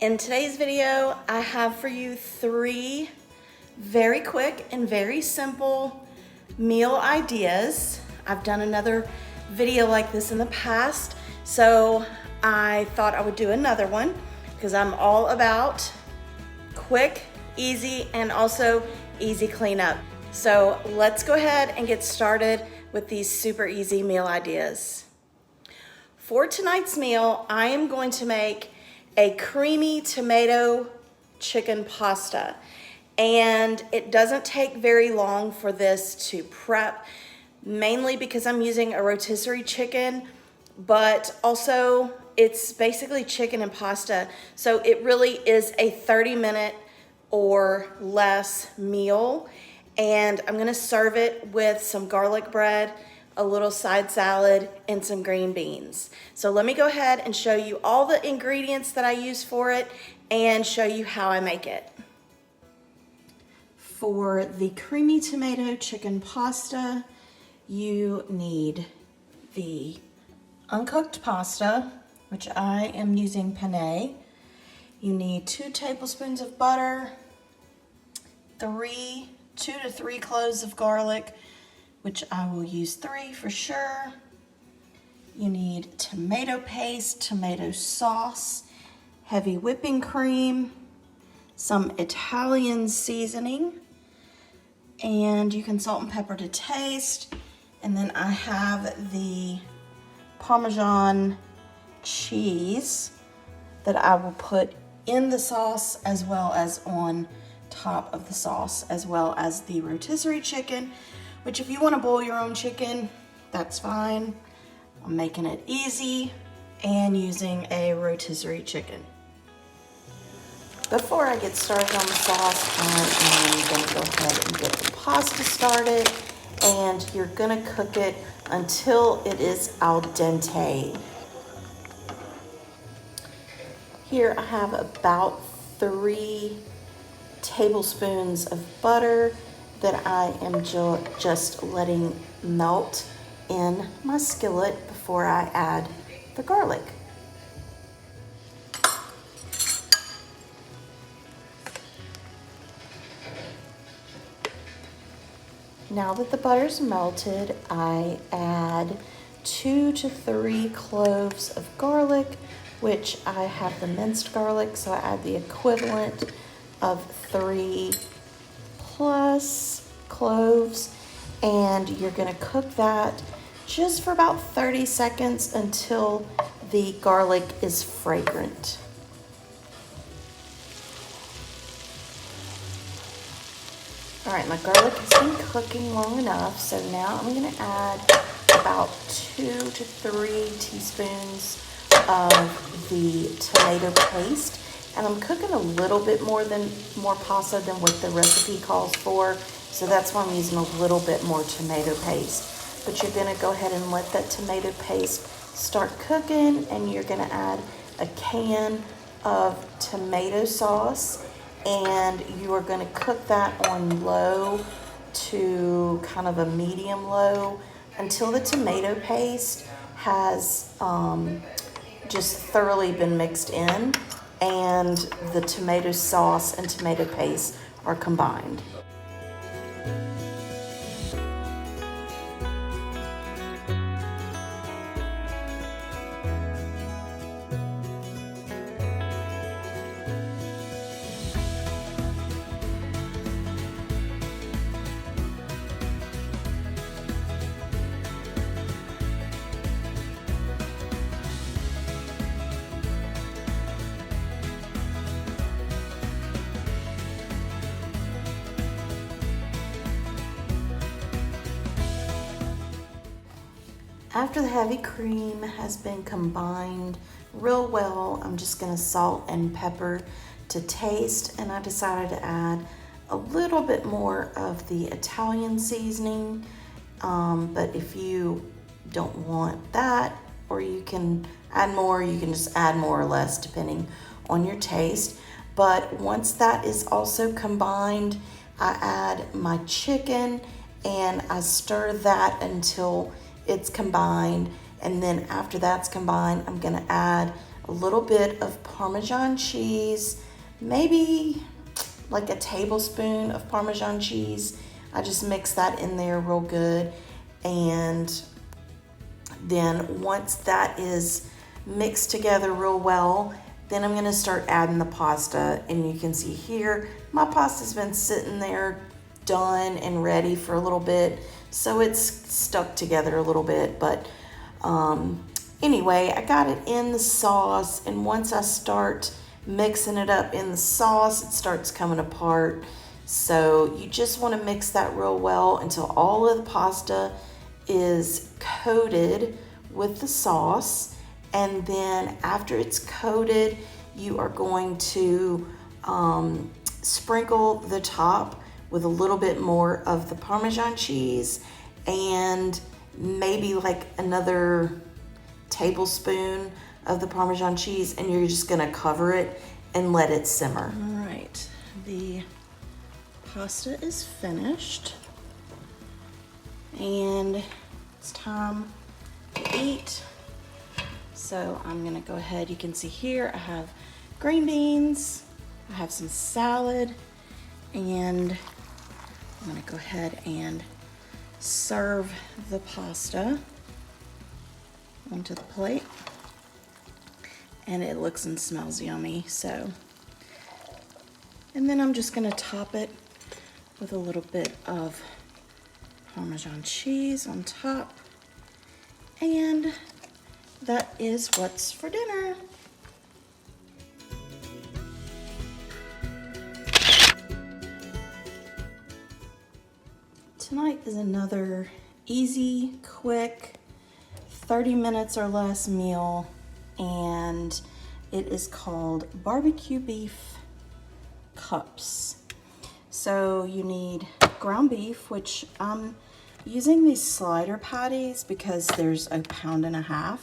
In today's video, I have for you 3 very quick and very simple meal ideas. I've done another video like this in the past, so I thought I would do another one because I'm all about quick, easy, and also easy cleanup. So let's go ahead and get started with these super easy meal ideas. For tonight's meal, I am going to make a creamy tomato chicken pasta. And it doesn't take very long for this to prep, mainly because I'm using a rotisserie chicken, but also it's basically chicken and pasta. So it really is a 30-minute or less meal. And I'm gonna serve it with some garlic bread, a little side salad, and some green beans. So let me go ahead and show you all the ingredients that I use for it and show you how I make it. For the creamy tomato chicken pasta, you need the uncooked pasta, which I am using penne. You need 2 tablespoons of butter, 2 to 3 cloves of garlic, which I will use 3 for sure. You need tomato paste, tomato sauce, heavy whipping cream, some Italian seasoning, and you can salt and pepper to taste. And then I have the Parmesan cheese that I will put in the sauce as well as on top of the sauce, as well as the rotisserie chicken, which if you want to boil your own chicken, that's fine. I'm making it easy and using a rotisserie chicken. Before I get started on the sauce, I am going to go ahead and get the pasta started, and you're going to cook it until it is al dente. Here I have about 3 tablespoons of butter that I am just letting melt in my skillet before I add the garlic. Now that the butter's melted, I add 2 to 3 cloves of garlic, which I have the minced garlic, so I add the equivalent of 3 plus cloves, and you're going to cook that just for about 30 seconds until the garlic is fragrant. All right, my garlic has been cooking long enough, so now I'm going to add about 2 to 3 teaspoons of the tomato paste. And I'm cooking a little bit more pasta than what the recipe calls for. So that's why I'm using a little bit more tomato paste. But you're gonna go ahead and let that tomato paste start cooking, and you're gonna add a can of tomato sauce, and you are gonna cook that on low to kind of a medium low until the tomato paste has just thoroughly been mixed in and the tomato sauce and tomato paste are combined. After the heavy cream has been combined real well, I'm just gonna salt and pepper to taste, and I decided to add a little bit more of the Italian seasoning, but if you don't want that, or you can add more, you can just add more or less depending on your taste. But once that is also combined, I add my chicken and I stir that until it's combined, and then after that's combined, I'm gonna add a little bit of Parmesan cheese, maybe like a tablespoon of Parmesan cheese. I just mix that in there real good. And then once that is mixed together real well, then I'm gonna start adding the pasta. And you can see here, my pasta's been sitting there done and ready for a little bit. So it's stuck together a little bit, but anyway, I got it in the sauce, and once I start mixing it up in the sauce, it starts coming apart. So you just want to mix that real well until all of the pasta is coated with the sauce. And then after it's coated, you are going to sprinkle the top with a little bit more of the Parmesan cheese and maybe like another tablespoon of the Parmesan cheese, and you're just gonna cover it and let it simmer. All right, the pasta is finished and it's time to eat. So I'm gonna go ahead, you can see here I have green beans, I have some salad, and I'm gonna go ahead and serve the pasta onto the plate. And it looks and smells yummy, so. And then I'm just gonna top it with a little bit of Parmesan cheese on top. And that is what's for dinner. Tonight is another easy, quick, 30 minutes or less meal, and it is called BBQ Beef Cups. So you need ground beef, which I'm using these slider patties because there's 1.5 pounds.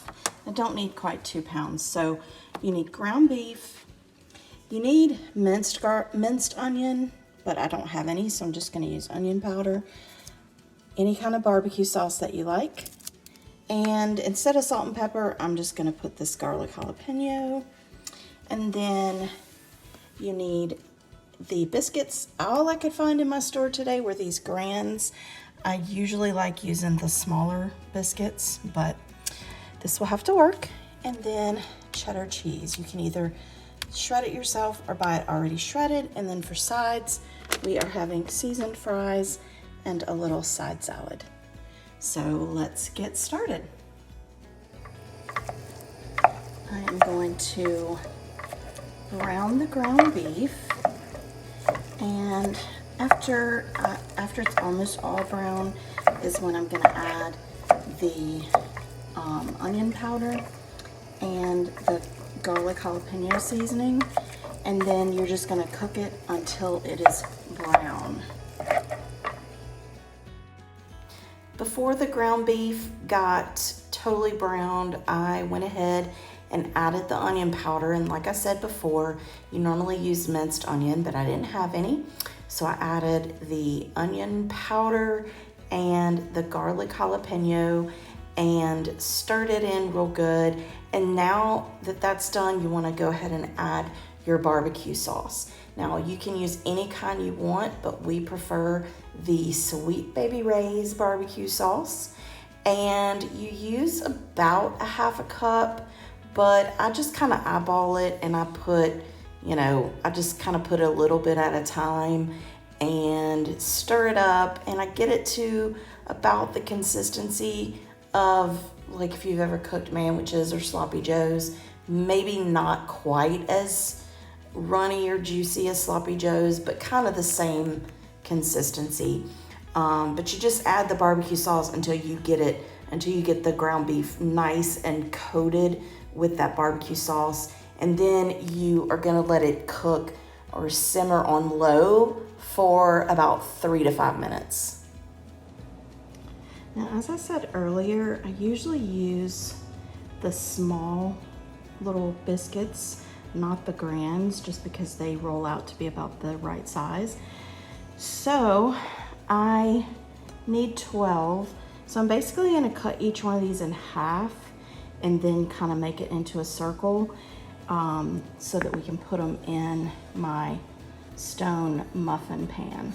I don't need quite 2 pounds. So you need ground beef. You need minced onion, but I don't have any, so I'm just gonna use onion powder. Any kind of barbecue sauce that you like. And instead of salt and pepper, I'm just gonna put this garlic jalapeno. And then you need the biscuits. All I could find in my store today were these Grands. I usually like using the smaller biscuits, but this will have to work. And then cheddar cheese. You can either shred it yourself or buy it already shredded. And then for sides, we are having seasoned fries and a little side salad. So let's get started. I am going to brown the ground beef, and after it's almost all brown is when I'm gonna add the onion powder and the garlic jalapeno seasoning, and then you're just gonna cook it until it is brown. Before the ground beef got totally browned, I went ahead and added the onion powder. And like I said before, you normally use minced onion, but I didn't have any. So I added the onion powder and the garlic jalapeno and stirred it in real good. And now that that's done, you want to go ahead and add your barbecue sauce. Now you can use any kind you want, but we prefer the Sweet Baby Ray's barbecue sauce. And you use about 1/2 cup, but I just kind of eyeball it, and I put, I just kind of put a little bit at a time and stir it up, and I get it to about the consistency of, like, if you've ever cooked sandwiches or sloppy joes, maybe not quite as runny or juicy as sloppy joes, but kind of the same consistency. But you just add the barbecue sauce until you get the ground beef nice and coated with that barbecue sauce. And then you are gonna let it cook or simmer on low for about 3 to 5 minutes. Now, as I said earlier, I usually use the small little biscuits, not the Grands, just because they roll out to be about the right size. So I need 12. So I'm basically gonna cut each one of these in half and then kind of make it into a circle. so that we can put them in my stone muffin pan.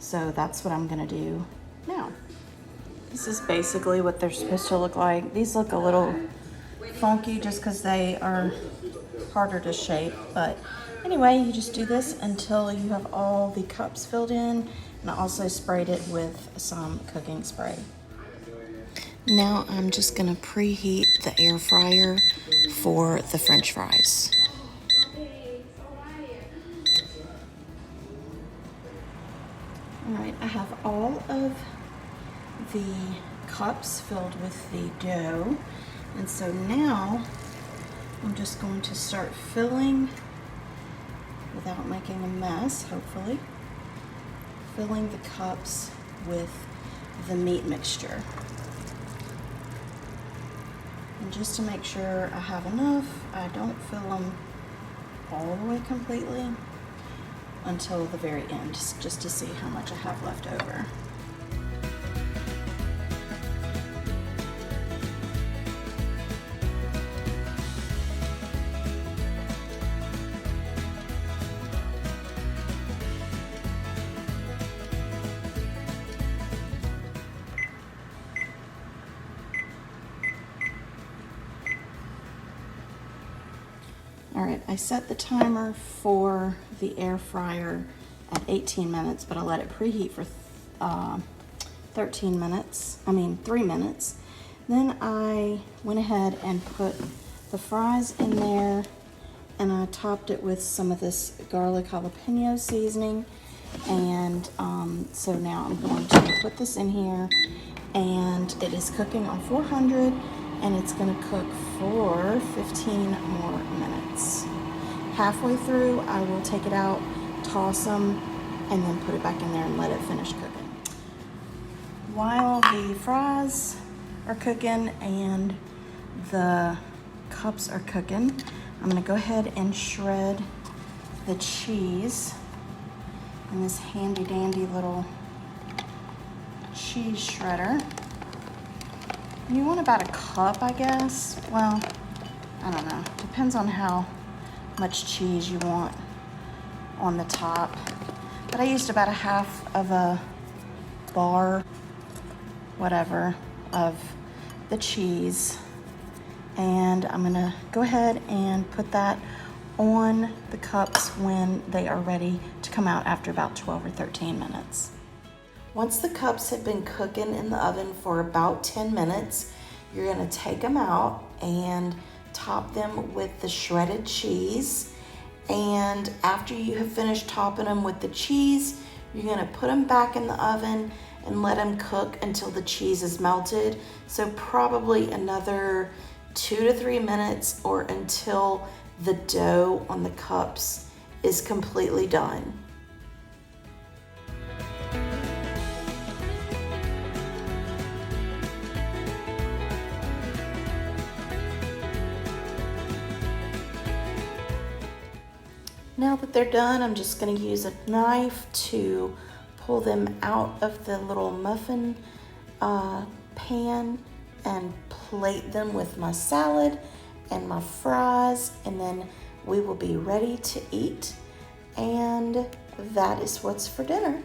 So that's what I'm gonna do now. This is basically what they're supposed to look like. These look a little funky just because they are harder to shape, but anyway, you just do this until you have all the cups filled in, and I also sprayed it with some cooking spray. Now I'm just gonna preheat the air fryer for the French fries. All right, I have all of the cups filled with the dough, and so now I'm just going to start filling without making a mess, hopefully, filling the cups with the meat mixture. And just to make sure I have enough, I don't fill them all the way completely until the very end, just to see how much I have left over. All right, I set the timer for the air fryer at 18 minutes, but I let it preheat for 3 minutes. Then I went ahead and put the fries in there, and I topped it with some of this garlic jalapeno seasoning. And so now I'm going to put this in here, and it is cooking on 400, and it's gonna cook for 15 more minutes. Halfway through, I will take it out, toss them, and then put it back in there and let it finish cooking. While the fries are cooking and the cups are cooking, I'm gonna go ahead and shred the cheese in this handy dandy little cheese shredder. You want about a cup, I guess. Well, I don't know. Depends on how much cheese you want on the top. But I used about a half of a bar, whatever, of the cheese. And I'm gonna go ahead and put that on the cups when they are ready to come out after about 12 or 13 minutes. Once the cups have been cooking in the oven for about 10 minutes, you're gonna take them out and top them with the shredded cheese. And after you have finished topping them with the cheese, you're gonna put them back in the oven and let them cook until the cheese is melted. So probably another 2 to 3 minutes, or until the dough on the cups is completely done. Now that they're done, I'm just going to use a knife to pull them out of the little muffin pan and plate them with my salad and my fries, and then we will be ready to eat. And that is what's for dinner.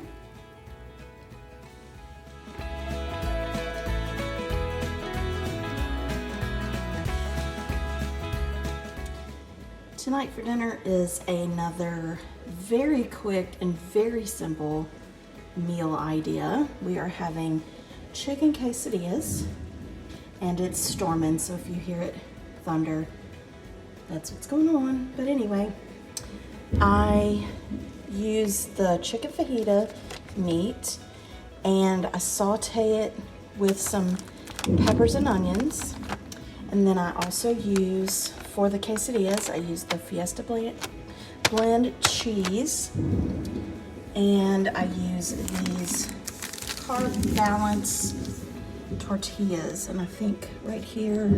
Tonight for dinner is another very quick and very simple meal idea. We are having chicken quesadillas, and it's storming, so if you hear it thunder, that's what's going on. But anyway, I use the chicken fajita meat and I saute it with some peppers and onions. And then I also use, for the quesadillas, I use the Fiesta blend cheese, and I use these Carb Balance tortillas, and I think right here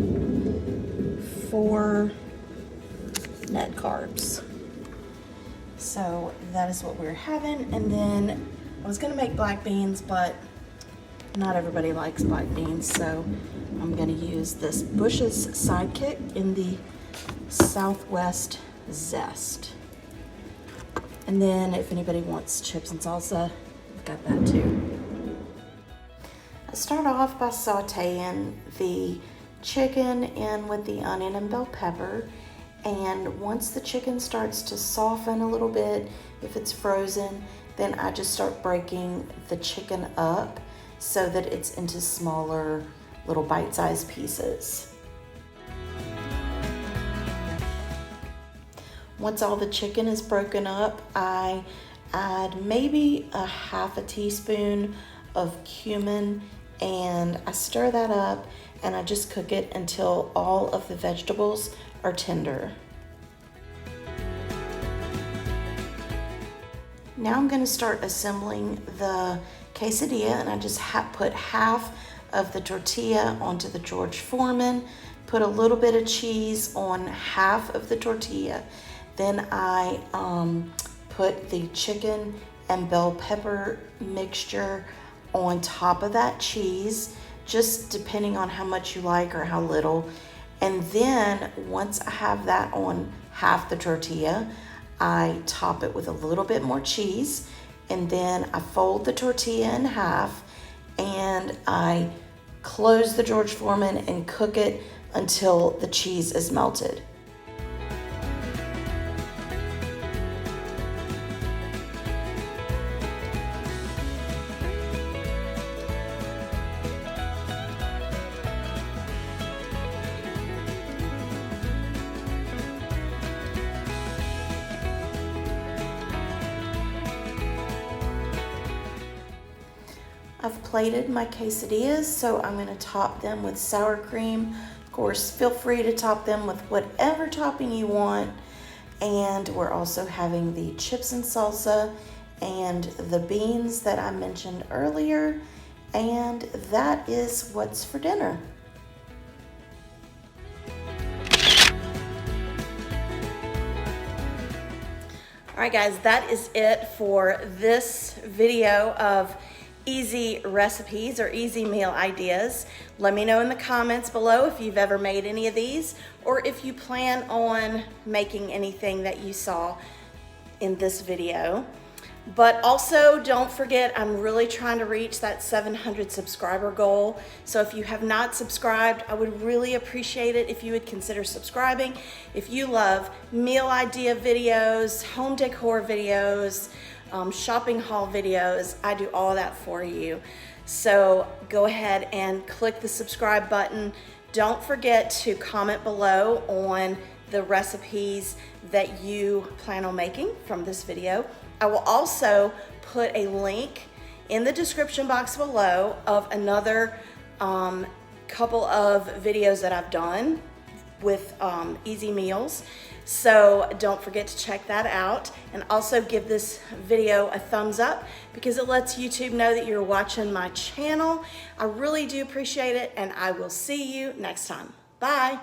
4 net carbs. So that is what we're having. And then I was gonna make black beans, but not everybody likes black beans, so I'm gonna use this Bush's Sidekick in the Southwest zest. And then if anybody wants chips and salsa, I've got that too. I start off by sauteing the chicken in with the onion and bell pepper. And once the chicken starts to soften a little bit, if it's frozen, then I just start breaking the chicken up so that it's into smaller little bite-sized pieces. Once all the chicken is broken up, I add maybe a half a teaspoon of cumin, and I stir that up and I just cook it until all of the vegetables are tender. Now I'm going to start assembling the quesadilla, and I just put half of the tortilla onto the George Foreman, put a little bit of cheese on half of the tortilla. Then I put the chicken and bell pepper mixture on top of that cheese, just depending on how much you like or how little. And then once I have that on half the tortilla, I top it with a little bit more cheese, and then I fold the tortilla in half and I close the George Foreman and cook it until the cheese is melted. I've plated my quesadillas, so I'm going to top them with sour cream. Of course, feel free to top them with whatever topping you want. And we're also having the chips and salsa and the beans that I mentioned earlier. And that is what's for dinner. All right, guys, that is it for this video of easy recipes or easy meal ideas. Let me know in the comments below if you've ever made any of these, or if you plan on making anything that you saw in this video. But also don't forget, I'm really trying to reach that 700 subscriber goal. So if you have not subscribed, I would really appreciate it if you would consider subscribing. If you love meal idea videos, home decor videos, shopping haul videos, I do all that for you. So go ahead and click the subscribe button. Don't forget to comment below on the recipes that you plan on making from this video. I will also put a link in the description box below of another couple of videos that I've done with easy meals. So don't forget to check that out, and also give this video a thumbs up because it lets YouTube know that you're watching my channel. I really do appreciate it, and I will see you next time. Bye.